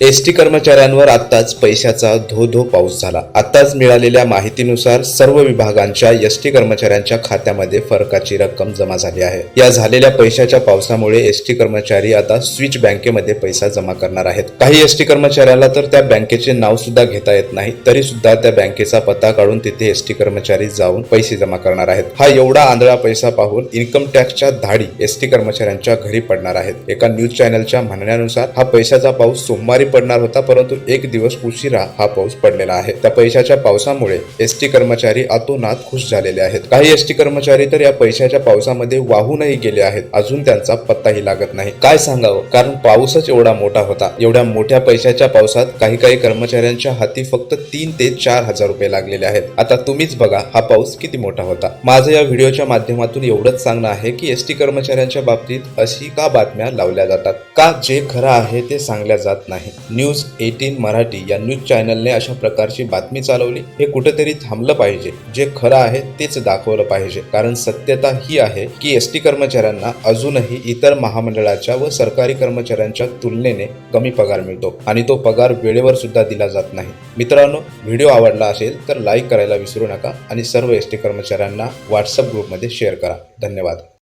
ST कर्मचाऱ्यांवर आत्ताच पैशाचा धो पाऊस झाला। आत्ताच मिळालेल्या माहितीनुसार सर्व विभागांच्या एसटी कर्मचाऱ्यांच्या खात्यामध्ये फरकाची रक्कम जमा झाली आहे। या झालेल्या पैशाच्या पावसामुळे एसटी कर्मचारी आता स्विच बँकेमध्ये पैसा जमा करणार आहेत। काही एसटी कर्मचाऱ्याला तर त्या बँकेचे नाव सुद्धा घेता येत नाही, तरी सुद्धा त्या बँकेचा पत्ता काढून तिथे एसटी कर्मचारी जाऊन पैसे जमा करणार आहेत। हा एवढा आंधळा पैसा पाहून इन्कम टॅक्सच्या धाडी एसटी कर्मचाऱ्यांच्या घरी पडणार आहेत। एका न्यूज चॅनलच्या म्हणण्यानुसार हा पैशाचा पाऊस सोमवारी पडणार होता, परंतु एक दिवस उशिरा हा पाऊस पडलेला आहे। त्या पैशाच्या पावसामुळे एसटी कर्मचारी अतोनात खुश झालेले आहेत। काही एसटी कर्मचारी तर या पैशाच्या पावसामध्ये वाहूनही गेले आहेत, अजून त्यांचा पत्ताही लागत नाही। काय सांगावं, कारण पाऊसच एवढा मोठा होता। एवढ्या मोठ्या पैशाच्या पावसात काही कर्मचाऱ्यांच्या हाती फक्त 3 ते 4 हजार रुपये लागलेले आहेत। आता तुम्हीच बघा हा पाऊस किती मोठा होता। माझं या व्हिडिओच्या माध्यमातून एवढंच सांगणं आहे की एसटी कर्मचाऱ्यांच्या बाबतीत अशी का बातम्या लावल्या जातात, का जे खरं आहे ते सांगल्या जात नाही। न्यूज 18 मराठी या न्यूज चॅनलने अशा प्रकारची बातमी चालवली, हे कुठेतरी थांबलं पाहिजे। जे खरं आहे तेच दाखवलं पाहिजे, कारण सत्यता ही आहे की एसटी कर्मचाऱ्यांना अजूनही इतर महामंडळाच्या व सरकारी कर्मचाऱ्यांच्या तुलनेने कमी पगार मिळतो आणि तो पगार वेळेवर सुद्धा दिला जात नाही। मित्रांनो, व्हिडिओ आवडला असेल तर लाईक करायला विसरू नका आणि सर्व एसटी कर्मचाऱ्यांना व्हॉट्सअप ग्रुपमध्ये शेअर करा। धन्यवाद।